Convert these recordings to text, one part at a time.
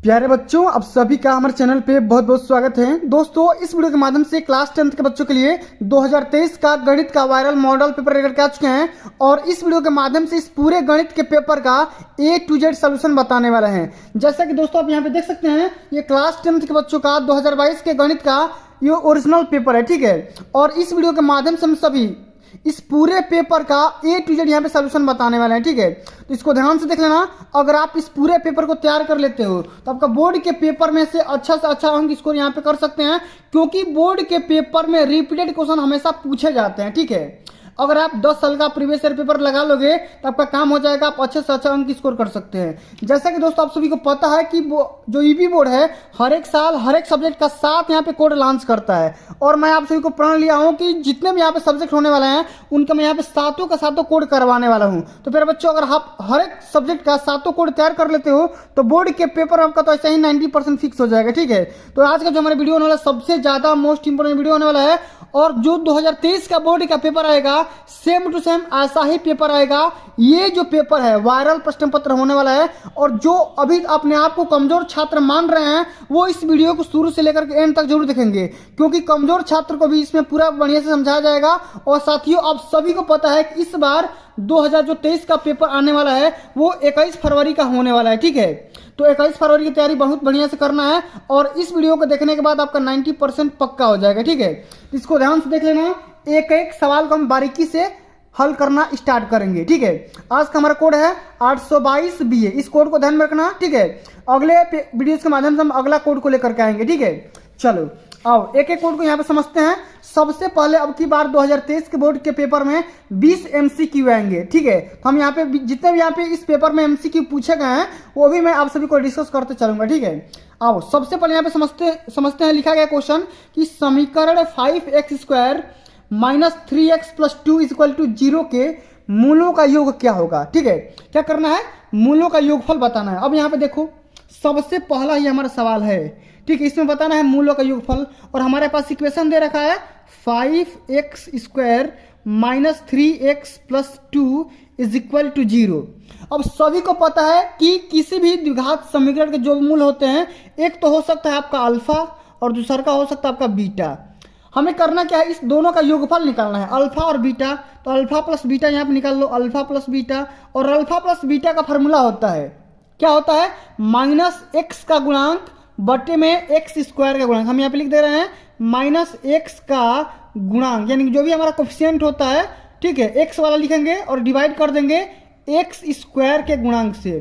प्यारे बच्चों, आप सभी का हमारे चैनल पे बहुत बहुत स्वागत है। दोस्तों, इस वीडियो के माध्यम से क्लास 10th के बच्चों के लिए 2023 का गणित का वायरल मॉडल पेपर लेकर के आ चुके हैं और इस वीडियो के माध्यम से इस पूरे गणित के पेपर का A to Z सोल्यूशन बताने वाला है। जैसा कि दोस्तों आप यहाँ पे देख सकते हैं, ये क्लास 10th के बच्चों का 2022 के गणित का ये ओरिजिनल पेपर है, ठीक है। और इस वीडियो के माध्यम से हम सभी इस पूरे पेपर का A to Z यहाँ पे सोल्यूशन बताने वाले हैं, ठीक है। तो इसको ध्यान से देख लेना। अगर आप इस पूरे पेपर को तैयार कर लेते हो तो आपका बोर्ड के पेपर में से अच्छा अंक स्कोर यहाँ पे कर सकते हैं, क्योंकि बोर्ड के पेपर में रिपीटेड क्वेश्चन हमेशा पूछे जाते हैं, ठीक है। अगर आप 10 साल का प्रीवियस ईयर पेपर लगा लोगे तो आपका काम हो जाएगा, आप अच्छे से अच्छा अंक स्कोर कर सकते हैं। जैसा कि दोस्तों आप सभी को पता है कि जो ईबी बोर्ड है हर एक साल हर एक सब्जेक्ट का 7 यहाँ पे कोड लॉन्च करता है और मैं आप सभी को प्रण लिया हूँ कि जितने भी यहाँ पे सब्जेक्ट होने वाले हैं उनका मैं यहाँ पे सातों का सातों कोड करवाने वाला हूँ। तो फिर बच्चों, अगर आप हर एक सब्जेक्ट का सातों कोड तैयार कर लेते हो तो बोर्ड के पेपर आपका तो ऐसे ही 90% फिक्स हो जाएगा, ठीक है। तो आज का जो हमारा वीडियो होने वाला सबसे ज्यादा मोस्ट इंपोर्टेंट वीडियो होने वाला है और जो 2023 का बोर्ड का पेपर आएगा सेम टू सेम ऐसा ही पेपर आएगा। ये जो पेपर है वायरल प्रश्न पत्र होने वाला है और जो अभी अपने आप को कमजोर छात्र मान रहे हैं वो इस वीडियो को शुरू से लेकर के एंड तक जरूर देखेंगे, क्योंकि कमजोर छात्र को भी इसमें पूरा बढ़िया से समझाया जाएगा। और साथियों, आप सभी को पता है कि इस बार 2023 का पेपर आने वाला है वो 21 फरवरी का होने वाला है, ठीक है। तो 21 फरवरी की तैयारी बहुत बढ़िया से करना है और इस वीडियो को देखने के बाद आपका 90% पक्का हो जाएगा, ठीक है। इसको ध्यान से देख लेना, एक एक सवाल को हम बारीकी से हल करना स्टार्ट करेंगे, ठीक है। आज का हमारा कोड है 822 BA, इस कोड को ध्यान में रखना, ठीक है। अगले वीडियोस के माध्यम से हम अगला कोड को लेकर के आएंगे, ठीक है। चलो आओ एक एक कोड को यहाँ पे समझते हैं। सबसे पहले अब की बार 2023 के बोर्ड के पेपर में 20 MCQ आएंगे, ठीक है। तो हम यहाँ पे जितने भी यहाँ पे इस पेपर में MCQ पूछे गए हैं वो भी मैं आप सभी को डिस्कस करते चलूंगा, ठीक है। आओ सबसे पहले यहाँ पे समझते हैं लिखा गया क्वेश्चन कि समीकरण 5x² minus 3x plus 2 equal to 0 के मूलों का योग क्या होगा, ठीक है। क्या करना है, मूलों का योगफल बताना है। अब यहाँ पे देखो सबसे पहला ही हमारा सवाल है, ठीक है। इसमें बताना है मूलों का योगफल और हमारे पास इक्वेशन दे रखा है 5x² minus 3x plus 2 is equal to 0। अब सभी को पता है कि किसी भी द्विघात समीकरण के जो मूल होते हैं एक तो हो सकता है आपका अल्फा और दूसरा का हो सकता है आपका बीटा। हमें करना क्या है, इस दोनों का योगफल निकालना है, अल्फा और बीटा। तो अल्फा प्लस बीटा यहाँ पे निकाल लो, अल्फा प्लस बीटा। और अल्फा प्लस बीटा का फॉर्मूला होता है, क्या होता है, माइनस एक्स का गुणांक बटे में x² का गुणांक। हम यहाँ पे लिख दे रहे हैं माइनस एक्स का गुणांक, यानी जो भी हमारा कोफिशिएंट होता है, ठीक है, x वाला लिखेंगे और डिवाइड कर देंगे x² के गुणांक से,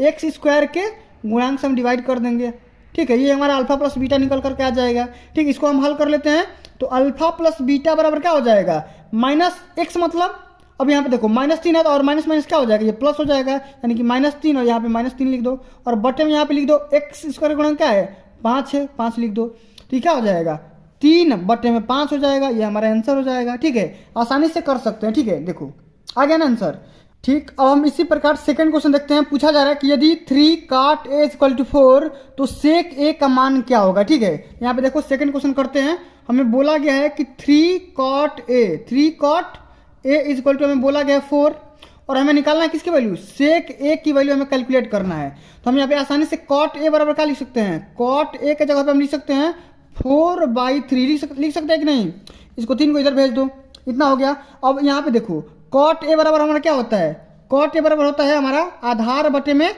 x² के गुणांक से हम डिवाइड कर देंगे, ठीक है। ये हमारा अल्फा प्लस बीटा निकल करके आ जाएगा, ठीक। इसको हम हल कर लेते हैं। तो अल्फा प्लस बीटा बराबर क्या हो जाएगा, माइनस एक्स, मतलब अब यहाँ पे देखो -3 है तो और माइनस माइनस क्या हो जाएगा, ये प्लस हो जाएगा, यानी कि -3 और यहाँ पे -3 लिख दो और बटे में यहाँ पे लिख दो x² गुणन क्या है 5 है, 5 लिख दो। तो ये क्या हो जाएगा 3 बटे में 5 हो जाएगा, ये हमारा आंसर हो जाएगा, ठीक है। आसानी से कर सकते हैं, ठीक है। देखो आ गया ना आंसर, ठीक। अब हम इसी प्रकार सेकंड क्वेश्चन देखते हैं। पूछा जा रहा है कि यदि 3 cot A इक्वल टू 4 तो sec A का मान क्या होगा, ठीक है। यहाँ पे देखो सेकंड क्वेश्चन करते हैं। हमें बोला गया है कि 3 cot A इक्वल टू हमें बोला गया है 4 और हमें निकालना है किसकी वैल्यू, sec A की वैल्यू हमें कैलकुलेट करना है। तो हम यहाँ पे आसानी से cot A बराबर क्या लिख सकते हैं, cot A के जगह पे हम लिख सकते हैं 4/3 लिख सकते हैं कि नहीं। इसको 3 को इधर भेज दो, इतना हो गया। अब यहाँ पे देखो cot A बराबर हमारा क्या होता है, cot A बराबर होता है हमारा आधार बटे में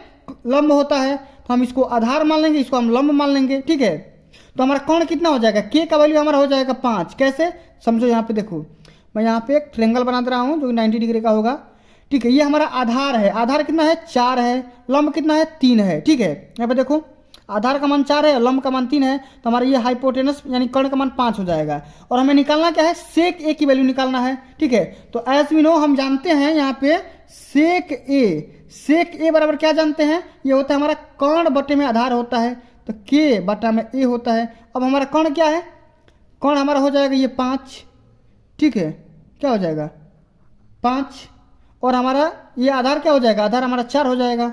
लंब होता है। तो हम इसको आधार मान लेंगे, इसको हम लंब मान लेंगे, ठीक है। तो हमारा कोण कितना हो जाएगा, k का वैल्यू हमारा हो जाएगा 5। कैसे समझो, यहाँ पे देखो मैं यहाँ पे एक ट्रायंगल बना दे रहा हूँ जो 90 डिग्री का होगा, ठीक है। ये हमारा आधार है, आधार कितना है 4 है, लंब कितना है 3 है, ठीक है। यहाँ पे देखो आधार का मान 4 है और लंब का मान 3 है, तो हमारा ये हाइपोटेनस यानी कर्ण का मान 5 हो जाएगा। और हमें निकालना क्या है, sec A की वैल्यू निकालना है, ठीक है। तो एज वी नो हम जानते हैं यहाँ पे sec A बराबर क्या जानते हैं, ये होता है हमारा कर्ण बटे में आधार होता है, तो k बटा में a होता है। अब हमारा कर्ण क्या है, कर्ण हमारा हो जाएगा ये 5, ठीक है। क्या हो जाएगा 5 और हमारा ये आधार क्या हो जाएगा, आधार हमारा 4 हो जाएगा,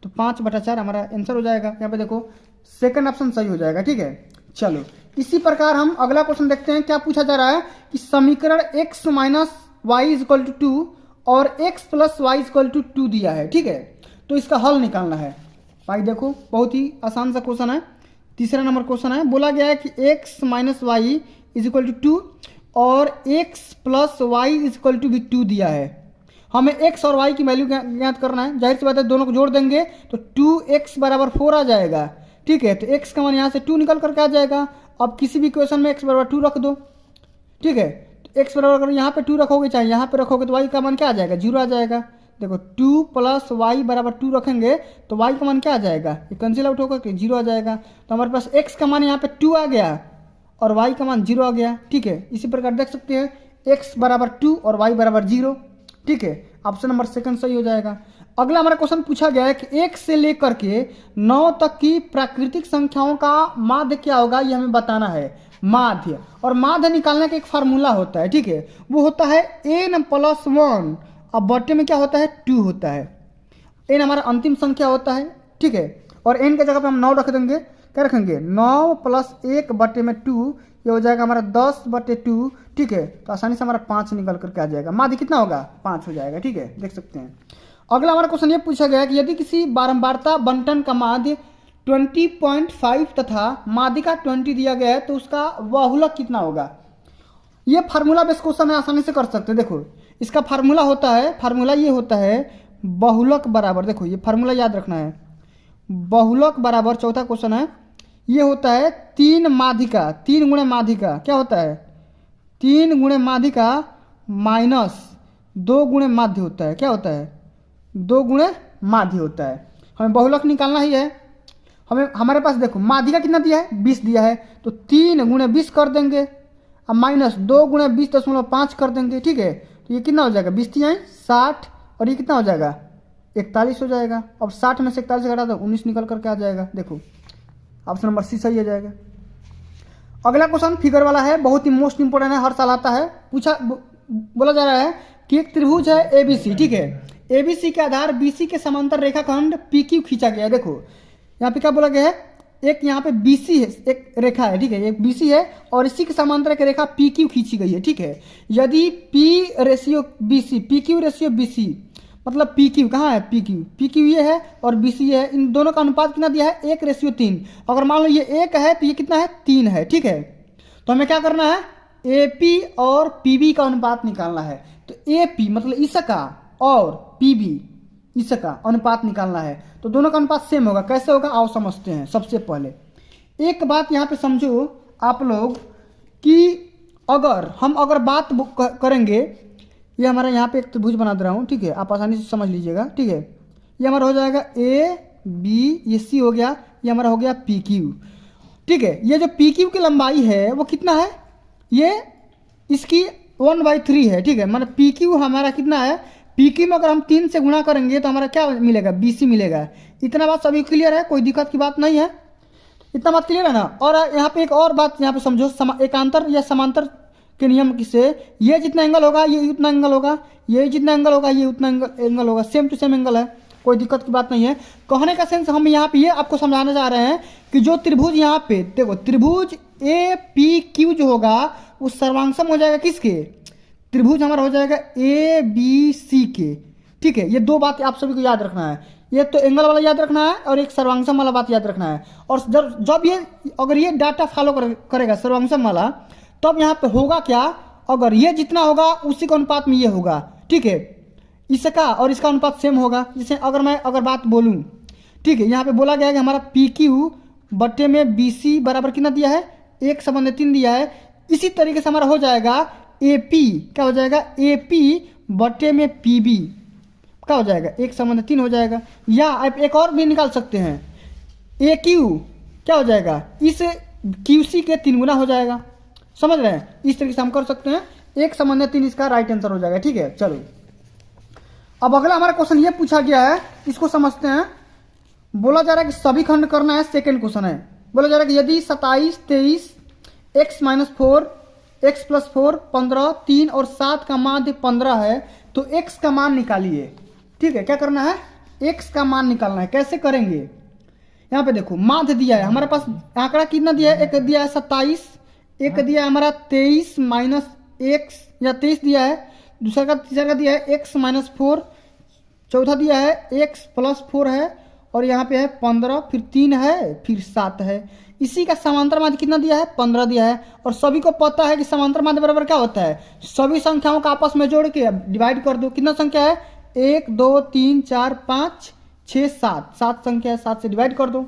तो 5/4 हमारा आंसर हो जाएगा। यहाँ पे देखो सेकंड ऑप्शन सही हो जाएगा, ठीक है। चलो इसी प्रकार हम अगला क्वेश्चन देखते हैं। क्या पूछा जा रहा है कि समीकरण x minus y equal to 2 और x plus y equal to 2 दिया है, ठीक है। तो इसका हल निकालना है। भाई देखो बहुत ही आसान सा क्वेश्चन है। तीसरा नंबर क्वेश्चन है, बोला गया है कि x minus y is equal to 2 और x plus y is equal to भी 2 दिया है। हमें x और y की वैल्यू ज्ञात करना है। जाहिर सी बात है दोनों को जोड़ देंगे तो 2x बराबर 4 आ जाएगा। ठीक है, तो x का मान यहाँ से 2 निकल करके आ जाएगा। अब किसी भी क्वेश्चन में x बराबर 2 रख दो। ठीक है, तो x बराबर यहाँ पे 2 रखोगे चाहे यहाँ पे रखोगे तो y का मान क्या आ जाएगा, 0 आ जाएगा। देखो 2 प्लस वाई बराबर 2 रखेंगे तो y का मान क्या आ जाएगा, ये कैंसिल आउट होकर के 0 आ जाएगा। तो हमारे पास x का मान यहाँ पे 2 आ गया और y का मान 0 आ गया। ठीक है, इसी प्रकार देख सकते हैं x बराबर 2 और y बराबर 0। ठीक है, ऑप्शन नंबर सेकंड सही हो जाएगा। अगला हमारा क्वेश्चन पूछा गया है कि 1 से लेकर के 9 तक की प्राकृतिक संख्याओं का माध्य क्या होगा, ये हमें बताना है। माध्य, और माध्य निकालने का एक फार्मूला होता है। ठीक है, वो होता है n+1, अब बटे में क्या होता है 2 होता है। n हमारा अंतिम संख्या होता है। ठीक है, और n के जगह पे हम 9 रख देंगे। क्या रखेंगे, 9 प्लस 1 बटे में 2, ये हो जाएगा हमारा 10 बटे 2। ठीक है, तो आसानी से हमारा 5 निकल करके आ जाएगा। माध्य कितना होगा, 5 हो जाएगा। ठीक है, देख सकते हैं। अगला हमारा क्वेश्चन ये पूछा गया है कि यदि किसी बारंबारता बंटन का माध्य 20.5 तथा माध्यिका 20 दिया गया है तो उसका बहुलक कितना होगा। ये फार्मूला बेस क्वेश्चन है, आसानी से कर सकते हैं। देखो इसका फार्मूला होता है, फार्मूला ये होता है बहुलक बराबर, देखो ये फार्मूला याद रखना है। बहुलक बराबर, चौथा क्वेश्चन है, ये होता है 3 माध्यिका, 3 गुणे माध्यिका, क्या होता है 3 गुणे माध्यिका माइनस 2 गुणे माध्य होता है। क्या होता है, 2 गुणे माध्य होता है। हमें बहुलक निकालना ही है। हमें हमारे पास देखो माध्यिका कितना दिया है, 20 दिया है, तो 3 गुणे 20 कर देंगे, अब माइनस 2 गुणे 20.5 कर देंगे। ठीक है, तो ये कितना हो जाएगा, 20 है 60, और ये कितना हो जाएगा 41 हो जाएगा। अब 60 में से 41 घटा दो, 19 निकल करके आ जाएगा। देखो ऑप्शन नंबर सी सही हो जाएगा। अगला क्वेश्चन फिगर वाला है, बहुत ही मोस्ट इंपोर्टेंट है, हर साल आता है। बोला जा रहा है कि एक त्रिभुज है ABC। ठीक है, ABC के आधार BC के समांतर रेखाखंड PQ खींचा गया है। देखो यहाँ पे क्या बोला गया है, एक यहाँ पे BC है, एक रेखा है। ठीक है, एक BC है और इसी के समांतर एक रेखा PQ खींची गई है। ठीक है, यदि PQ रेशियो BC, मतलब PQ कहाँ है, PQ ये है और BC ये है, इन दोनों का अनुपात कितना दिया है, 1:3। अगर मान लो ये 1 है तो ये कितना है, 3 है। ठीक है, तो हमें क्या करना है, AP और PB का अनुपात निकालना है। तो AP मतलब इसका और PB इसका अनुपात निकालना है। तो दोनों का अनुपात सेम होगा। कैसे होगा आओ समझते हैं। सबसे पहले एक बात यहाँ पे समझो आप लोग कि अगर बात करेंगे, ये हमारा यहाँ पे एक त्रिभुज बना दे रहा हूँ। ठीक है, आप आसानी से समझ लीजिएगा। ठीक है, ये हमारा हो जाएगा AB, ये C हो गया, ये हमारा हो गया PQ। ठीक है, ये जो PQ की लंबाई है वो कितना है, ये इसकी 1/3 है। ठीक है, मतलब PQ हमारा कितना है, PQ में अगर हम 3 से गुणा करेंगे तो हमारा क्या मिलेगा, BC मिलेगा। इतना बात सभी क्लियर है, कोई दिक्कत की बात नहीं है, इतना बात क्लियर है ना। और यहाँ पे एक और बात यहाँ पे समझो, एकांतर या समांतर के नियम से ये जितना एंगल होगा ये उतना एंगल होगा, ये जितना एंगल होगा ये उतना एंगल होगा, सेम टू सेम एंगल है, कोई दिक्कत की बात नहीं है। कहने का सेंस हम यहाँ पे ये आपको समझाना चाह रहे हैं कि जो त्रिभुज यहाँ पे देखो, त्रिभुज APQ जो होगा वो सर्वांगसम हो जाएगा किसके, त्रिभुज हमारा हो जाएगा ABC के। ठीक है, ये दो बात आप सभी को याद रखना है, ये तो एंगल वाला याद रखना है और एक सर्वांगसम वाला बात याद रखना है। और जब ये अगर ये डाटा फॉलो करेगा सर्वांगसम वाला, तब यहाँ पे होगा क्या, अगर ये जितना होगा उसी के अनुपात में ये होगा। ठीक है, इसका और इसका अनुपात सेम होगा। जैसे अगर बात बोलूँ, ठीक है, यहाँ पे बोला गया है कि हमारा PQ बट्टे में BC बराबर कितना दिया है, 1/3 दिया है। इसी तरीके से हमारा हो जाएगा AP, क्या हो जाएगा, AP बट्टे में PB क्या हो जाएगा, 1/3 हो जाएगा। या आप एक और भी निकाल सकते हैं, AQ क्या हो जाएगा, इस QC के 3 गुना हो जाएगा। समझ रहे हैं, इस तरीके से हम कर सकते हैं, 1/3 इसका राइट आंसर हो जाएगा। ठीक है, चलो अब अगला हमारा क्वेश्चन ये पूछा गया है, इसको समझते हैं। बोला जा रहा है कि सभी खंड करना है, सेकेंड क्वेश्चन है। बोला जा रहा है कि यदि 27, 23, x-4, x + 4, 15, 3 और 7 का माध्य 15 है तो x का मान निकालिए। ठीक है, क्या करना है, x का मान निकालना है। कैसे करेंगे, यहाँ पे देखो माध्य दिया है हमारे पास, आंकड़ा कितना दिया है, एक दिया है 27, एक दिया है हमारा 23 - x या 23 दिया है, तीसरा का दिया है x - 4, चौथा दिया है x + 4 है, और यहाँ पे है 15, फिर 3 है, फिर 7 है। इसी का समांतर माध्य कितना दिया है? 15 दिया है। और सभी को पता है कि समांतर माध्य बराबर क्या होता है? सभी संख्याओं का आपस में जोड़ के डिवाइड कर दो। कितना संख्या है? 1 2 3 4 5 6 7, 7 संख्या है, 7 से डिवाइड कर दो,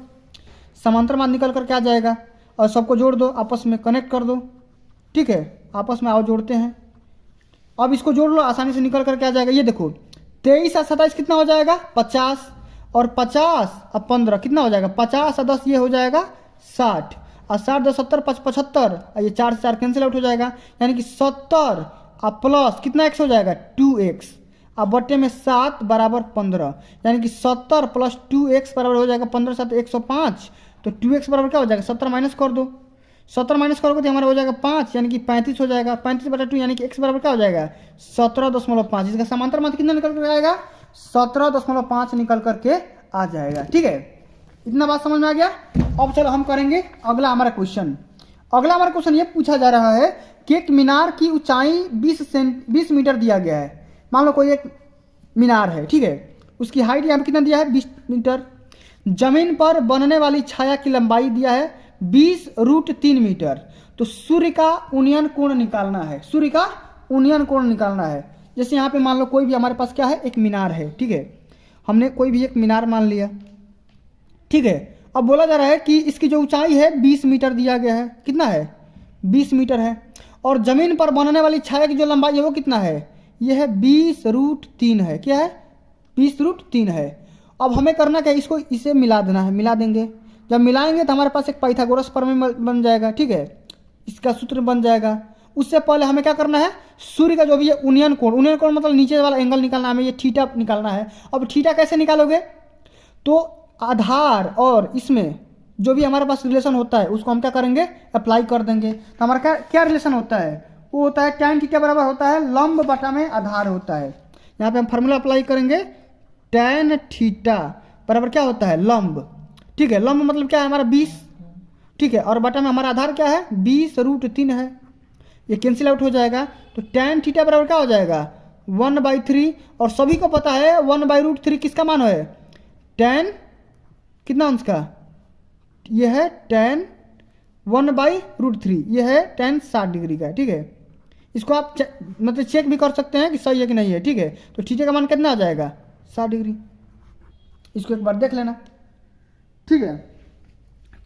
समांतर माध्य निकल कर क्या जाएगा? और सबको जोड़ दो, आपस में कनेक्ट कर दो। ठीक है, आपस में आओ जोड़ते हैं। अब इसको जोड़ लो, आसानी से निकल कर क्या जाएगा? ये देखो 23 और 27 कितना हो जाएगा? 50, और 50 और 15 कितना हो जाएगा? 50 और 10 ये हो जाएगा 60, और 60 10 70 75, और ये 4 से 4 कैंसिल आउट हो जाएगा, यानी कि 70 और प्लस कितना एक्स हो जाएगा? 2x, अब बट्टे में 7 बराबर 15, यानी कि 70 प्लस 2x बराबर हो जाएगा 15 7 105। तो 2x बराबर क्या हो जाएगा? 70 माइनस कर दो, 70 माइनस करोगे तो हमारा हो जाएगा 5, यानी कि 35 हो जाएगा। 35/2 यानी कि x बराबर क्या हो जाएगा? 17.5। इसका समांतर माध्य कितना निकल कर आएगा? 17.5 निकल करके आ जाएगा। ठीक है, इतना बात समझ में आ गया। अब चलो हम करेंगे अगला हमारा क्वेश्चन। अगला हमारा क्वेश्चन ये पूछा जा रहा है कि एक मीनार की ऊंचाई 20 मीटर दिया गया है। मान लो कोई एक मीनार है, ठीक है, उसकी हाइट यहाँ पे कितना दिया है? 20 मीटर। जमीन पर बनने वाली छाया की लंबाई दिया है 20√3 मीटर। तो सूर्य का उन्नयन कोण निकालना है, सूर्य का उन्नयन कोण निकालना है। जैसे यहाँ पे मान लो कोई भी हमारे पास क्या है? एक मीनार है, ठीक है, हमने कोई भी एक मीनार मान लिया, ठीक है। अब बोला जा रहा है कि इसकी जो ऊंचाई है 20 मीटर दिया गया है। कितना है? 20 मीटर है। और जमीन पर बनने वाली छाया की जो लंबाई है वो कितना है? यह है 20√3 है। क्या है? 20√3 है। अब हमें करना क्या है? इसको इसे मिला देना है, मिला देंगे। जब मिलाएंगे तो हमारे पास एक पाइथागोरस प्रमेय बन जाएगा, ठीक है, इसका सूत्र बन जाएगा। उससे पहले हमें क्या करना है? सूर्य का जो भी है उन्नयन कोण, उन्नयन कोण मतलब नीचे वाला एंगल निकालना है, हमें ये थीटा निकालना है। अब थीटा कैसे निकालोगे? तो आधार और इसमें जो भी हमारे पास रिलेशन होता है उसको हम क्या करेंगे? अप्लाई कर देंगे। तो हमारा क्या क्या रिलेशन होता है? वो होता है tan थीटा बराबर होता है लंब बटा में आधार होता है। यहाँ पे हम फार्मूला अप्लाई करेंगे, tan थीटा बराबर क्या होता है? लंब, ठीक है। लंब मतलब क्या है? हमारा 20, ठीक है, और बटा में हमारा आधार क्या है? 20√3 है। ये कैंसिल आउट हो जाएगा। तो tan थीटा बराबर क्या हो जाएगा? 1/3। और सभी को पता है 1/√3 किसका मान है? tan कितना अंश का? यह है tan 1/√3, यह है tan 60 डिग्री का, ठीक है। इसको आप मतलब चेक भी कर सकते हैं कि सही है कि नहीं है, ठीक है। तो थीटा का मान कितना आ जाएगा? 60 डिग्री। इसको एक बार देख लेना, ठीक है।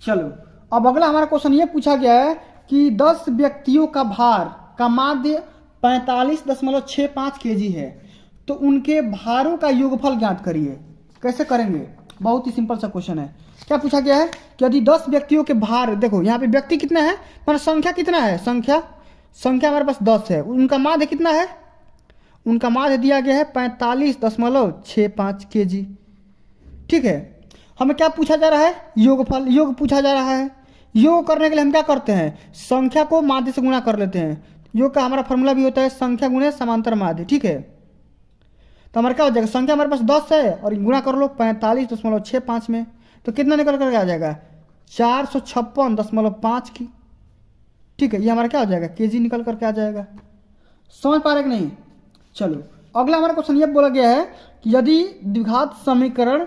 चलो अब अगला हमारा क्वेश्चन ये पूछा गया है कि 10 व्यक्तियों का भार का माध्य 45.65 kg है, तो उनके भारों का योगफल ज्ञात करिए। कैसे करेंगे? बहुत ही सिंपल सा क्वेश्चन है। क्या पूछा गया है कि यदि 10 व्यक्तियों के भार, देखो यहाँ पे व्यक्ति कितना है पर संख्या कितना है? संख्या हमारे पास 10 है। उनका माध्य कितना है? उनका माध्य दिया गया है 45.65 kg, ठीक है। हमें क्या पूछा जा रहा है? योगफल, योग पूछा जा रहा है। योग करने के लिए हम क्या करते हैं? संख्या को माध्य से गुणा कर लेते हैं। योग का हमारा फॉर्मूला भी होता है संख्या गुणे समांतर माध्य, ठीक है। तो हमारा क्या हो जाएगा? संख्या हमारे पास 10 है और गुणा कर लो 45.65 में, तो कितना निकल कर आ जाएगा? 456.5 की, ठीक है। ये हमारा क्या हो जाएगा? केजी निकल करके आ जाएगा। समझ पा रहे कि नहीं? चलो अगला हमारा क्वेश्चन ये बोला गया है कि यदि द्विघात समीकरण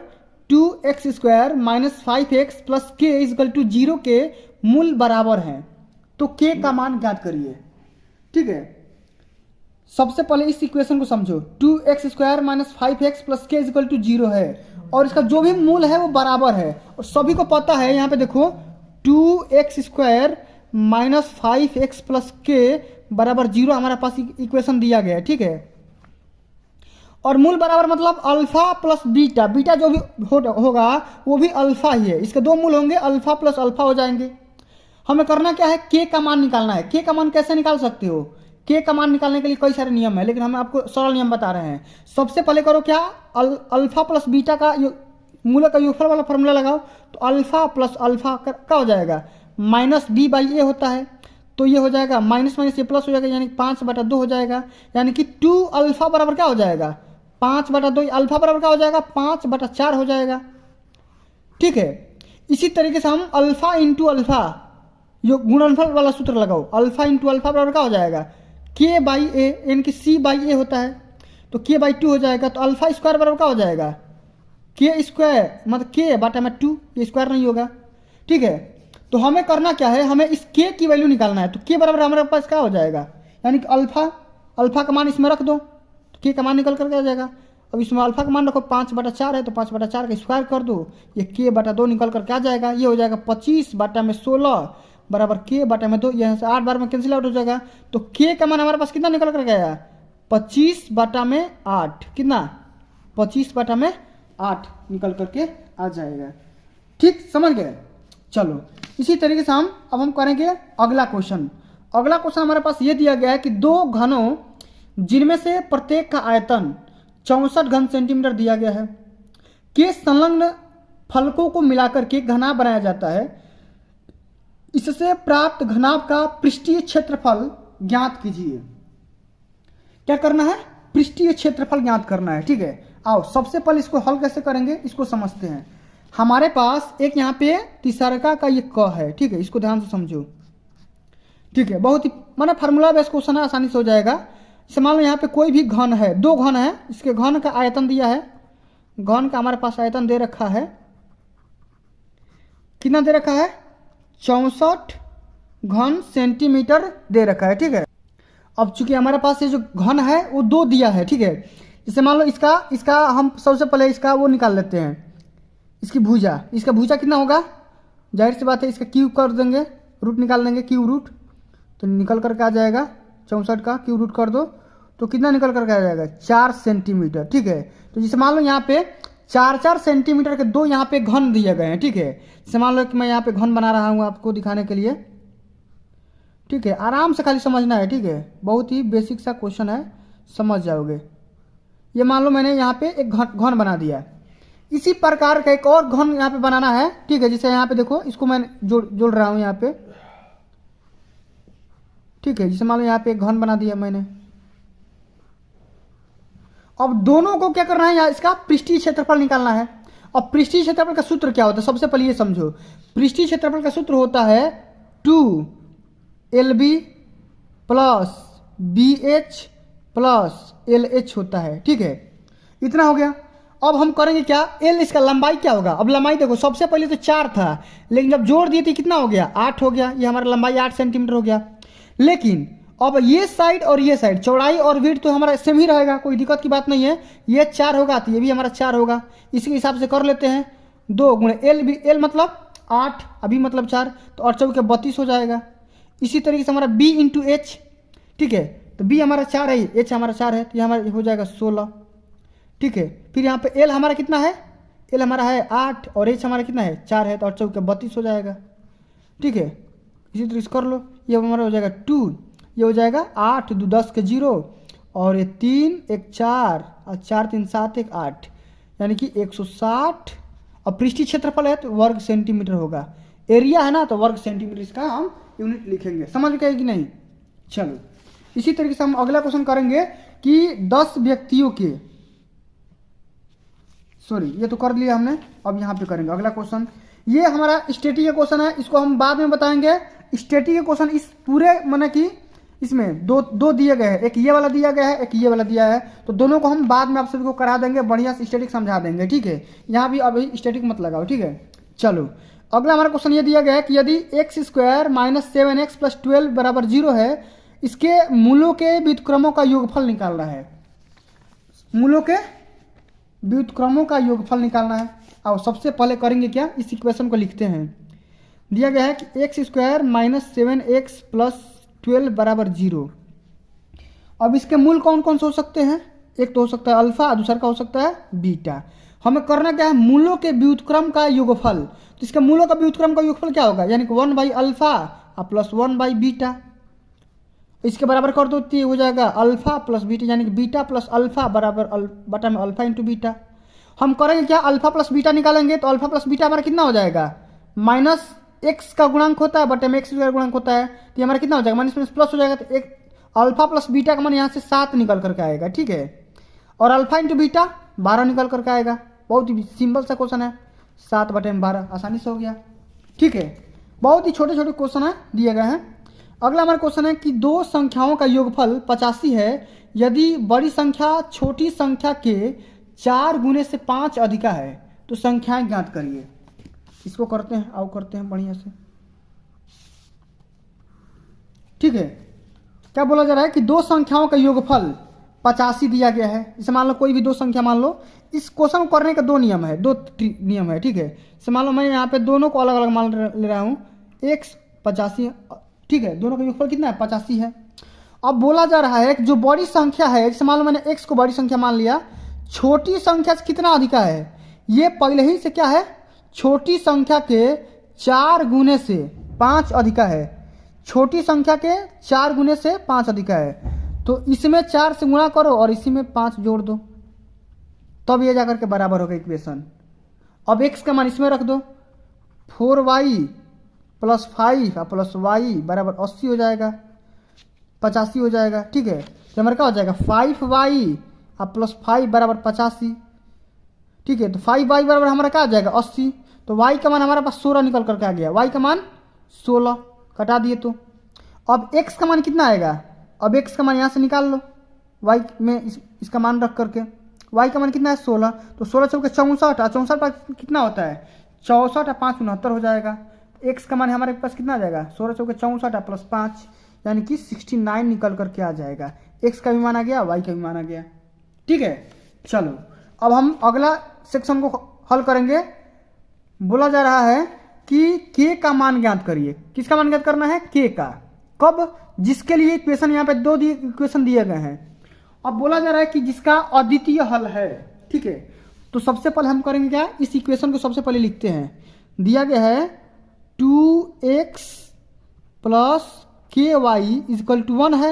2x² - 5x + k = 0 के मूल बराबर हैं तो k का मान ज्ञात करिए, ठीक है। सबसे पहले इस इक्वेशन को समझो। 2x² - 5x + k = 0 है और इसका जो भी मूल है वो बराबर है। और सभी को पता है, यहाँ पे देखो 2x² - 5x + k बराबर 0 हमारे पास इक्वेशन दिया गया है, ठीक है। और मूल बराबर मतलब अल्फा प्लस बीटा, बीटा जो भी होगा वो भी अल्फा ही है। इसके दो मूल होंगे, अल्फा प्लस अल्फा हो जाएंगे। हमें करना क्या है? के का मान निकालना है। के का मान कैसे निकाल सकते हो? के का मान निकालने के लिए कई सारे नियम है, लेकिन हम आपको सरल नियम बता रहे हैं। सबसे पहले करो क्या? अल्फा प्लस बीटा का मूल का योगफल वाला फॉर्मूला लगाओ। तो अल्फा प्लस अल्फा क्या हो जाएगा? -b/a होता है, तो ये हो जाएगा माइनस माइनस ये प्लस हो जाएगा, यानी 5/2 हो जाएगा। यानी कि 2 अल्फा बराबर क्या हो जाएगा? 5/2। अल्फा बराबर क्या हो जाएगा? 5/4 हो जाएगा, ठीक है। इसी तरीके से हम अल्फा इंटू अल्फा यो गुणनफल वाला सूत्र लगाओ। अल्फा इंटू अल्फा बराबर क्या हो जाएगा? k/a, यानी कि c/a होता है, तो k/2 हो जाएगा। तो अल्फा स्क्वायर बराबर क्या हो जाएगा? के स्क्वायर मतलब के बटा में 2, ये स्क्वायर नहीं होगा, ठीक है। तो हमें करना क्या है, हमें इस के की वैल्यू निकालना है। तो के बराबर हमारे पास क्या हो जाएगा, यानी कि अल्फा का मान इसमें रख दो, तो के का मान निकल करके आ जाएगा। अब इसमें अल्फा का मान रखो 5/4 है, तो 5/4 का स्क्वायर कर दो, ये के/2 निकल करके आ जाएगा। ये हो जाएगा 25/16 बराबर के/2, यहाँ से 8 बार में कैंसिल आउट हो जाएगा। तो के का मान हमारे पास कितना निकल करके आया, 25/8, कितना 25/8 निकल करके आ जाएगा। ठीक, समझ गए। चलो इसी तरीके से अब हम करेंगे अगला क्वेश्चन। अगला क्वेश्चन हमारे पास ये दिया गया है कि दो घनों जिनमें से प्रत्येक का आयतन 64 घन सेंटीमीटर दिया गया है के संलग्न फलकों को मिलाकर के घनाभ बनाया जाता है। इससे प्राप्त घनाभ का पृष्ठीय क्षेत्रफल ज्ञात कीजिए। क्या करना है, पृष्ठीय क्षेत्रफल ज्ञात करना है, ठीक है। आओ सबसे पहले इसको हल कैसे करेंगे इसको समझते हैं। हमारे पास एक यहाँ पे तिसरका का ये क है, ठीक है, इसको ध्यान से समझो, ठीक है। बहुत ही माना फार्मूला बेस क्वेश्चन है, आसानी से हो जाएगा। जैसे मान लो यहाँ पे कोई भी घन है, दो घन है, इसके घन का आयतन दिया है, घन का हमारे पास आयतन दे रखा है, कितना दे रखा है, 64 घन सेंटीमीटर दे रखा है, ठीक है। अब चूंकि हमारे पास ये जो घन है वो दो दिया है, ठीक है। जैसे मान लो इसका हम सबसे पहले इसका वो निकाल लेते हैं, इसकी भुजा, इसका भुजा कितना होगा, जाहिर सी बात है इसका क्यूब कर देंगे, रूट निकाल देंगे, क्यूब रूट, तो निकल करके आ जाएगा 64 का क्यूब रूट कर दो तो कितना निकल करके आ जाएगा, 4 सेंटीमीटर, ठीक है। तो जैसे मान लो यहाँ पे 4 सेंटीमीटर के दो यहाँ पे घन दिए गए हैं, ठीक है। जैसे मान लो कि मैं यहाँ पे घन बना रहा हूँ आपको दिखाने के लिए, ठीक है। आराम से खाली समझना है, ठीक है, बहुत ही बेसिक सा क्वेश्चन है, समझ जाओगे। ये मान लो मैंने यहाँ पे एक घन बना दिया, इसी प्रकार का एक और घन यहाँ पे बनाना है, ठीक है। जैसे यहाँ पे देखो इसको मैं जोड़ रहा हूँ यहाँ पे, ठीक है। जैसे मान लो यहाँ पे एक घन बना दिया मैंने। अब दोनों को क्या करना है, यहाँ इसका पृष्ठीय क्षेत्रफल निकालना है। अब पृष्ठीय क्षेत्रफल का सूत्र क्या होता है, सबसे पहले ये समझो। पृष्ठीय क्षेत्रफल का सूत्र होता है 2LB plus BH plus LH होता है, ठीक है। इतना हो गया। अब हम करेंगे क्या, L इसका लंबाई क्या होगा। अब लंबाई देखो सबसे पहले तो 4 था, लेकिन जब जोड़ दिए थे कितना हो गया, 8 हो गया। ये हमारा लंबाई 8 सेंटीमीटर हो गया। लेकिन अब ये साइड और ये साइड, चौड़ाई और विड्थ तो हमारा सेम ही रहेगा, कोई दिक्कत की बात नहीं है। ये 4 होगा तो ये भी हमारा 4 होगा, इसके हिसाब से कर लेते हैं। 2 गुणे L मतलब 8, अभी मतलब 4, तो 8 चौके 32 हो जाएगा। इसी तरीके से हमारा B इंटू H, ठीक है। तो B हमारा 4 है, H हमारा 4 है, तो ये हमारा हो जाएगा 16, ठीक है। फिर यहाँ पे L हमारा कितना है, L हमारा है 8 और H हमारा कितना है 4 है, तो 8 चौके 32 हो जाएगा, ठीक है। इसी तरीके से कर लो, ये हमारा हो जाएगा 2, ये हो जाएगा 8 2 10 के 0 और ये 3 1 4 और 4 3 7 1 8, यानी कि 160। और पृष्ठीय क्षेत्रफल है तो वर्ग सेंटीमीटर होगा, एरिया है ना तो वर्ग सेंटीमीटर इसका हम यूनिट लिखेंगे। समझ गए कि नहीं। चलो इसी तरीके से हम अगला क्वेश्चन करेंगे कि 10 व्यक्तियों के, सॉरी ये तो कर लिया हमने, अब यहाँ पे करेंगे अगला क्वेश्चन। ये हमारा स्टैटिक का क्वेश्चन है, इसको हम बाद में बताएंगे। स्टैटिक का क्वेश्चन इस पूरे माने कि इसमें दो दिए गए हैं, एक ये वाला दिया गया है, एक ये वाला दिया है, तो दोनों को हम बाद में आप सभी को करा देंगे, बढ़िया से स्टैटिक समझा देंगे, ठीक है। यहाँ भी अभी स्टैटिक मत लगाओ, ठीक है। चलो अगला हमारा क्वेश्चन ये दिया गया है कि यदि x² - 7x + 12 बराबर 0 है, इसके मूलों के व्युत्क्रमों का योगफल निकालना है। मूलों के व्युत्क्रमों का योगफल निकालना है। और सबसे पहले करेंगे क्या, इस इक्वेशन को लिखते हैं। दिया गया है कि x² - 7x + 12 बराबर 0। अब इसके मूल कौन कौन से हो सकते हैं, एक तो हो सकता है अल्फा, दूसरा का हो सकता है बीटा। हमें करना क्या है, मूलों के व्युत्क्रम का योगफल। तो इसके मूलों का व्युत्क्रम का योगफल क्या होगा, यानी कि 1/अल्फा प्लस 1/बीटा। इसके बराबर कर दो तो हो जाएगा अल्फा प्लस बीटा, यानी कि बीटा प्लस अल्फा बराबर बटा में अल्फा इंटू बीटा। हम करेंगे क्या, अल्फा प्लस बीटा निकालेंगे तो अल्फा प्लस बीटा हमारा कितना हो जाएगा, -x का गुणांक होता है बटे में x का गुणांक होता है, तो ये हमारा कितना हो जाएगा, माइनस प्लस प्लस हो जाएगा। तो एक अल्फा प्लस बीटा का मान यहाँ से 7 निकल करके आएगा, ठीक है। और अल्फा इंटू बीटा 12 निकल करके आएगा। बहुत ही सिंपल सा क्वेश्चन है, 7 बटे में 12 आसानी से हो गया, ठीक है। बहुत ही छोटे छोटे क्वेश्चन है दिए गए हैं। अगला हमारा क्वेश्चन है कि दो संख्याओं का योगफल 85 है, यदि बड़ी संख्या छोटी संख्या के 4 गुने से 5 अधिका है। तो संख्याएं ज्ञात करिए। इसको करते हैं, आओ करते हैं बढ़िया से। ठीक है, क्या बोला जा रहा है कि दो संख्याओं का योगफल 85 दिया गया है। इसे मान लो कोई भी दो संख्या मान लो। इस क्वेश्चन को करने का दो नियम है, नियम है। ठीक है, इसे मान लो मैं यहाँ पे दोनों को अलग अलग मान ले रहा हूँ। x 85, ठीक है, दोनों का योगफल कितना है 85 है। अब बोला जा रहा है कि जो बड़ी संख्या है, जैसे मान लो मैंने x को बड़ी संख्या मान लिया, छोटी संख्या से कितना अधिक है, ये पहले ही से क्या है, छोटी संख्या के 4 गुने से 5 अधिक है। छोटी संख्या के 4 गुने से 5 अधिक है, तो इसमें 4 से गुणा करो और इसी में 5 जोड़ दो, तब ये जाकर के बराबर होगा इक्वेशन। अब x का मान इसमें रख दो, 4y प्लस 5 और प्लस y बराबर 80 हो जाएगा, 85 हो जाएगा। ठीक है, तो हमारा क्या हो जाएगा 5y और प्लस 5 बराबर 85। ठीक है, तो 5y बराबर हमारा क्या आ जाएगा 80। तो y का मान हमारे पास 16 निकल करके आ गया, y का मान 16 कटा दिए। तो अब x का मान कितना आएगा, अब x का मान यहाँ से निकाल लो, y में इसका मान रख करके। y का मान कितना है 16, तो 16 चौके 64, 64 कितना होता है 64 और 5 69 हो जाएगा। x का मान हमारे पास कितना आ जाएगा 16 चौके 64 प्लस 5 यानी कि 69 निकल करके आ जाएगा। x का भी मान आ गया, y का भी मान आ गया। ठीक है, चलो अब हम अगला सेक्शन को हल करेंगे। बोला जा रहा है कि k का मान ज्ञात करिए। किसका मान ज्ञात करना है, k का। कब, जिसके लिए इक्वेशन यहाँ पे दो इक्वेशन दिए गए हैं। अब बोला जा रहा है कि जिसका अद्वितीय हल है। ठीक है, तो सबसे पहले हम करेंगे क्या, इस इक्वेशन को सबसे पहले लिखते हैं। दिया गया है 2x plus ky is equal to 1 है,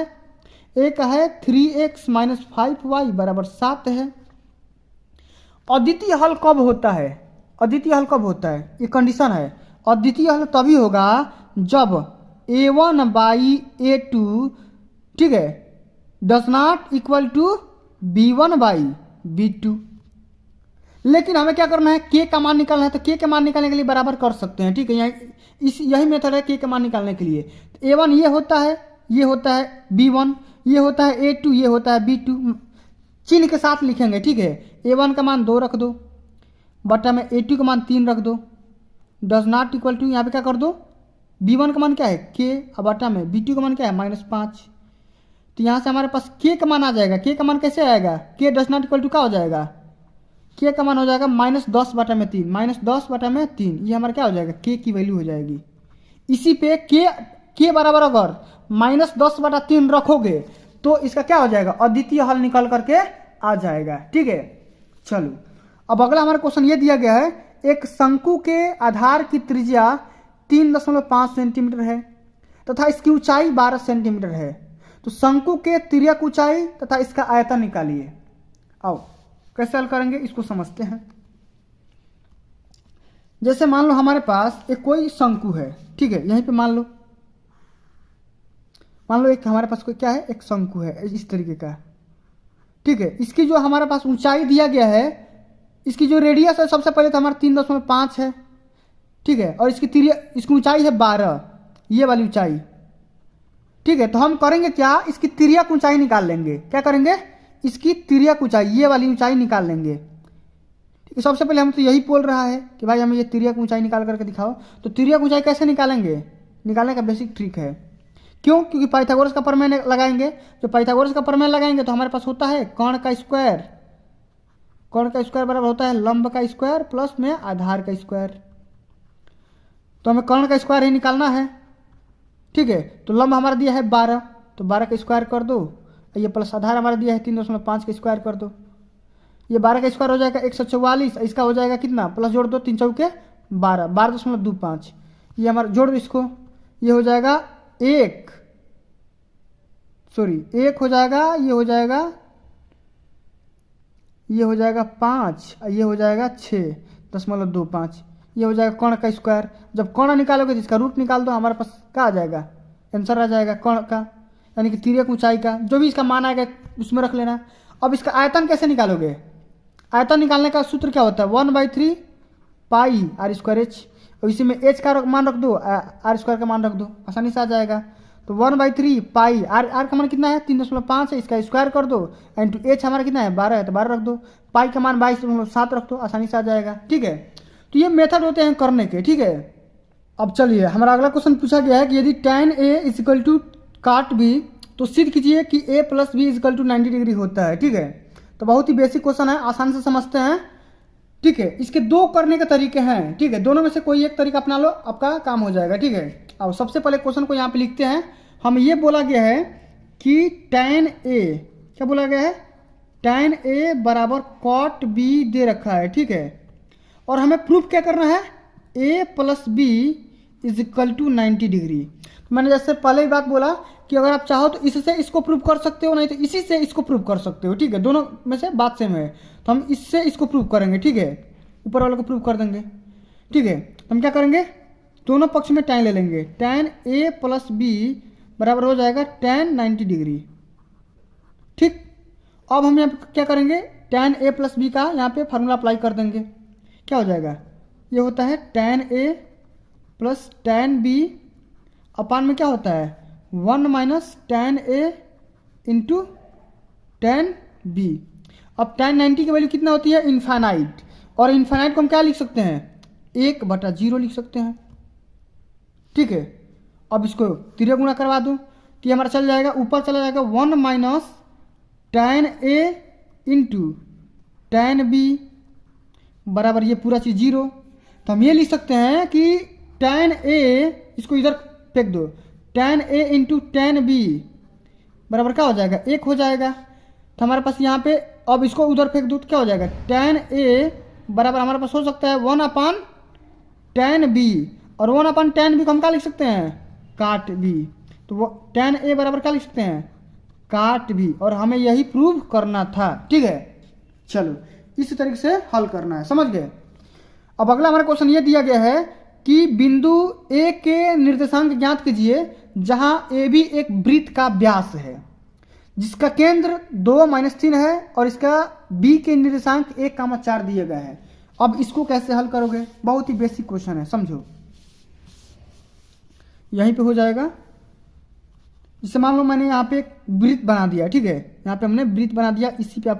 एक है 3x माइनस 5y बराबर 7 है। अद्वितीय हल कब होता है, अद्वितीय हल कब होता है, ये कंडीशन है। अद्वितीय हल तभी होगा जब a1 बाई a2, ठीक है, does not equal to b1 by b2। लेकिन हमें क्या करना है, k का मान निकालना है, तो k का मान निकालने के लिए बराबर कर सकते हैं। ठीक है, यही मेथड है k का मान निकालने के लिए। तो a1 ये होता है, ये होता है b1, ये होता है a2, ये होता है b2, चिन्ह के साथ लिखेंगे। ठीक है, a1 का मान 2 रख दो, बटा में a2 का मान 3 रख दो, डज नॉट इक्वल टू यहाँ पे क्या कर दो, b1 का मान क्या है k, और बटा में b2 का मान क्या है -5। तो यहाँ से हमारे पास k का मान आ जाएगा। k का मान कैसे आएगा, k does not equal to क्या हो जाएगा, k का मान हो जाएगा -10 बटा में 3, -10 बटा में 3, ये हमारा क्या हो जाएगा k की वैल्यू हो जाएगी। इसी पे k बराबर अगर -10 बटा 3 रखोगे तो इसका क्या हो जाएगा, अद्वितीय हल निकल करके आ जाएगा। ठीक है, चलो अब अगला हमारा क्वेश्चन ये दिया गया है, एक शंकु के आधार की त्रिज्या 3.5 सेंटीमीटर है तथा इसकी ऊंचाई 12 सेंटीमीटर है। तो शंकु के तिर्यक ऊंचाई तथा इसका आयतन निकालिए। आओ कैसे हल करेंगे इसको समझते हैं। जैसे मान लो हमारे पास एक कोई शंकु है। ठीक है, यहीं पे मान लो एक हमारे पास कोई क्या है, एक शंकु है इस तरीके का। ठीक है, इसकी जो हमारे पास ऊंचाई दिया गया है, इसकी जो रेडियस है सबसे पहले तो हमारा 3.5 है। ठीक है, और इसकी ऊंचाई है 12, ये वाली ऊंचाई। ठीक है, तो हम करेंगे क्या, इसकी तिर्यक ऊंचाई निकाल लेंगे। क्या करेंगे, इसकी तिर्यक ऊंचाई, ये वाली ऊंचाई निकाल लेंगे। सबसे पहले हम तो यही बोल रहा है कि भाई हमें ये तिर्यक ऊंचाई निकाल करके दिखाओ। तो तिर्यक ऊंचाई कैसे निकालेंगे, निकालने का बेसिक ट्रिक है। क्यों, क्योंकि पाइथागोरस का प्रमेय लगाएंगे। जो पाइथागोरस का प्रमेय लगाएंगे तो हमारे पास होता है कर्ण का स्क्वायर, कर्ण का स्क्वायर बराबर होता है लंब का स्क्वायर प्लस में आधार का स्क्वायर। तो हमें कर्ण का स्क्वायर ही निकालना है। ठीक है, तो लंब हमारा दिया है 12, तो 12 का स्क्वायर कर दो, ये प्लस आधार हमारा दिया है 3.5 का स्क्वायर कर दो, ये 12 का स्क्वायर हो जाएगा 144, इसका हो जाएगा कितना, प्लस जोड़ दो 3 चौके 12, 12.25, ये हमारा जोड़ दो इसको, ये हो जाएगा 1 हो जाएगा, ये हो जाएगा 5, ये हो जाएगा 6.25, ये हो जाएगा कर्ण का स्क्वायर। जब कर्ण निकालोगे तो इसका रूट निकाल दो, हमारे पास क्या आ जाएगा, आंसर आ जाएगा कर्ण का, यानी कि तिर्यक ऊंचाई का जो भी इसका मान आएगा उसमें रख लेना। अब इसका आयतन कैसे निकालोगे, आयतन निकालने का सूत्र क्या होता है, 1/3 पाई r स्क्वायर h, और इसी में h का मान रख दो, r स्क्वायर का मान रख दो, आसानी से आ जाएगा। तो 1/3 पाई आर का मान कितना है 3.5 है, इसका स्क्वायर कर दो, एंड टू एच हमारा कितना है 12 है तो 12 रख दो, पाई का मान 22.7 रख दो, आसानी से आ जाएगा। ठीक है, तो ये मेथड होते हैं करने के। ठीक है, अब चलिए हमारा अगला क्वेश्चन पूछा गया है कि यदि tan A is equal to cot B तो सिद्ध कीजिए कि A plus B is equal to 90 degree होता है। ठीक है, तो बहुत ही बेसिक क्वेश्चन है, आसान से समझते हैं। ठीक है, इसके दो करने के तरीके हैं। ठीक है, दोनों में से कोई एक तरीका अपना लो, आपका काम हो जाएगा। ठीक है, अब सबसे पहले क्वेश्चन को यहाँ पे लिखते हैं। हम ये बोला गया है कि tan A, क्या बोला गया है, tan A बराबर cot B दे रखा है। ठीक है, और हमें प्रूफ क्या करना है, A plus B is equal to 90 degree. मैंने जैसे पहले ही बात बोला कि अगर आप चाहो तो इससे इसको प्रूव कर सकते हो, नहीं तो इसी से इसको प्रूव कर सकते हो। ठीक है, दोनों में से बात सेम है, तो हम इससे इसको प्रूव करेंगे। ठीक है, ऊपर वाले को प्रूव कर देंगे। ठीक है, तो हम क्या करेंगे, दोनों पक्ष में tan ले लेंगे, tan A प्लस बी बराबर हो जाएगा tan 90 डिग्री। ठीक, अब हम यहाँ पे क्या करेंगे, tan A प्लस बी का यहाँ पे फार्मूला अप्लाई कर देंगे। क्या हो जाएगा, ये होता है tan A plus tan B अपान में क्या होता है 1 minus tan A into tan B। अब tan 90 की वैल्यू कितना होती है, इन्फानाइट, और इन्फानाइट को हम क्या लिख सकते हैं, 1/0 लिख सकते हैं। ठीक है, अब इसको तिरे गुणा करवा दूँ तो ये हमारा चल जाएगा, ऊपर चला जाएगा 1 minus tan A into tan B बराबर ये पूरा चीज़ 0। तो हम ये लिख सकते हैं कि tan A, इसको इधर फेंक दो, tan A into tan B बराबर क्या हो जाएगा, 1 हो जाएगा। तो हमारे पास यहाँ पे, अब इसको उधर फेंक दो तो क्या हो जाएगा, tan A बराबर हमारे पास हो सकता है 1/tan B, और 1/tan B को हम क्या लिख सकते हैं, काट B। तो वो tan A बराबर क्या लिख सकते हैं, काट B, और हमें यही प्रूव करना था। ठीक है, चलो इस तरीके से हल करना है, समझ गए। अब अगला हमारा क्वेश्चन ये दिया गया है कि बिंदु A के निर्देशांक ज्ञात कीजिए जहां AB एक वृत्त का व्यास है जिसका केंद्र 2-3 है और इसका B के निर्देशांक 1,4 दिए गए हैं। अब इसको कैसे हल करोगे, बहुत ही बेसिक क्वेश्चन है, समझो। यहीं पे हो जाएगा, जैसे मान लो मैंने यहाँ पे एक वृत्त बना दिया। ठीक है, यहाँ पे हमने वृत्त बना दिया, इसी पे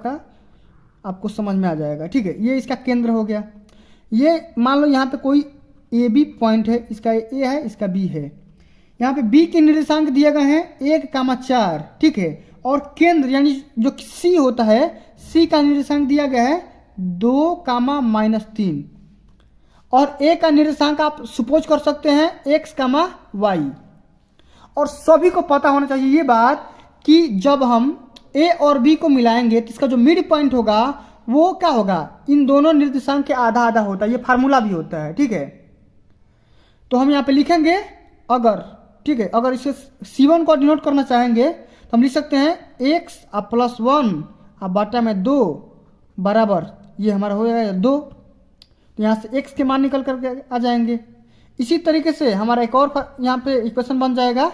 आपको समझ में आ जाएगा। ठीक है, ये इसका केंद्र हो गया। ये मान लो यहाँ पे कोई AB पॉइंट है, इसका A है, इसका B है। यहाँ पे B के निर्देशांक दिए गए हैं 1,4। ठीक है, और केंद्र यानी जो C होता है, C का निर्देशांक दिया गया है 2,-3, और A का निर्देशांक आप सपोज कर सकते हैं x, y। और सभी को पता होना चाहिए ये बात कि जब हम A और B को मिलाएंगे तो इसका जो मिड पॉइंट होगा वो क्या होगा, इन दोनों निर्देशांक के आधा आधा होता है, ये फार्मूला भी होता है। ठीक है, तो हम यहाँ पे लिखेंगे अगर, ठीक है, अगर इसे C1 को डिनोट करना चाहेंगे तो हम लिख सकते हैं x प्लस 1 बटा में 2 बराबर, ये हमारा हो जाएगा 2। तो यहाँ से x के मान निकल करके आ जाएंगे। इसी तरीके से हमारा एक और यहाँ पे इक्वेशन बन जाएगा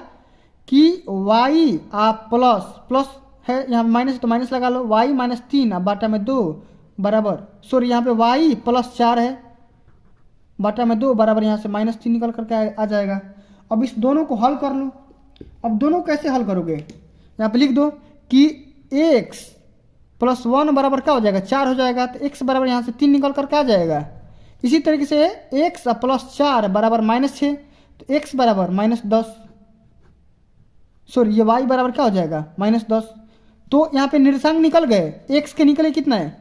कि y प्लस है, यहाँ माइनस तो माइनस लगा लो, y -3 बटा में 2 बराबर, सॉरी यहाँ पे y प्लस 4 है बटा में 2 बराबर, यहाँ से -3 निकल करके आ जाएगा। अब इस दोनों को हल कर लो। अब दोनों कैसे हल करोगे, यहाँ पे लिख दो कि x प्लस 1 बराबर क्या हो जाएगा, 4 हो जाएगा, तो x बराबर यहाँ से 3 निकल करके आ जाएगा। इसी तरीके से x प्लस 4 बराबर -6, तो x बराबर -10, सॉरी ये y बराबर क्या हो जाएगा -10। तो यहाँ पे निर्देशांक निकल गए, x के निकले कितना है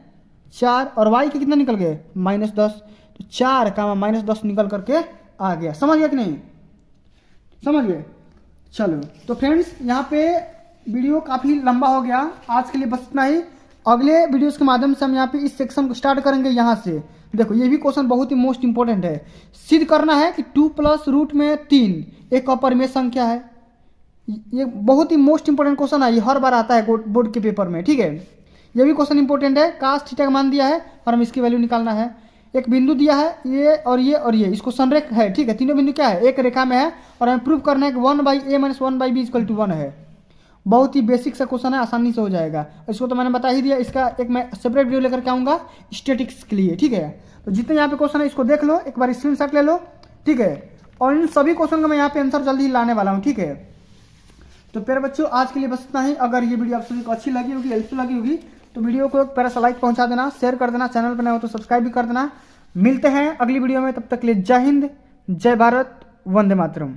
4 और y के कितना निकल गए -10, तो 4 का -10 निकल करके आ गया। समझ गया कि नहीं, समझ गए। चलो तो फ्रेंड्स, यहाँ पे वीडियो काफ़ी लंबा हो गया, आज के लिए बस इतना ही। अगले वीडियोस के माध्यम से हम यहाँ पे इस सेक्शन को स्टार्ट करेंगे। यहाँ से देखो, ये भी क्वेश्चन बहुत ही मोस्ट इंपॉर्टेंट है। सिद्ध करना है कि 2 प्लस रूट में 3 एक अपरिमेय संख्या है। ये बहुत ही मोस्ट इंपॉर्टेंट क्वेश्चन है, ये हर बार आता है बोर्ड के पेपर में। ठीक है, ये भी क्वेश्चन इंपॉर्टेंट है। काश थीटा का मान दिया है और हम इसकी वैल्यू निकालना है। एक बिंदु दिया है, ये और ये और ये, इसको संरेख है। ठीक है, तीनों बिंदु क्या है, एक रेखा में है, और हमें प्रूव करना है कि 1/a - 1/b = 1 है। बहुत ही बेसिक सा क्वेश्चन है, आसानी से हो जाएगा। इसको तो मैंने बता ही दिया, इसका एक मैं सेपरेट वीडियो लेकर के आऊँगा स्टैटिक्स के लिए। ठीक है, तो जितने यहाँ पे क्वेश्चन है इसको देख लो, एक बार स्क्रीनशॉट ले लो। ठीक है, और इन सभी क्वेश्चन का मैं यहाँ पे आंसर जल्दी ही लाने वाला हूँ। ठीक है, तो प्यारे बच्चों आज के लिए बस इतना ही। अगर ये वीडियो आप सभी को अच्छी लगी होगी, हेल्पफुल लगी होगी, तो वीडियो को एक प्यारा सा लाइक पहुंचा देना, शेयर कर देना, चैनल पर नए हो तो सब्सक्राइब भी कर देना। मिलते हैं अगली वीडियो में, तब तक के लिए जय हिंद, जय भारत, वंदे मातरम।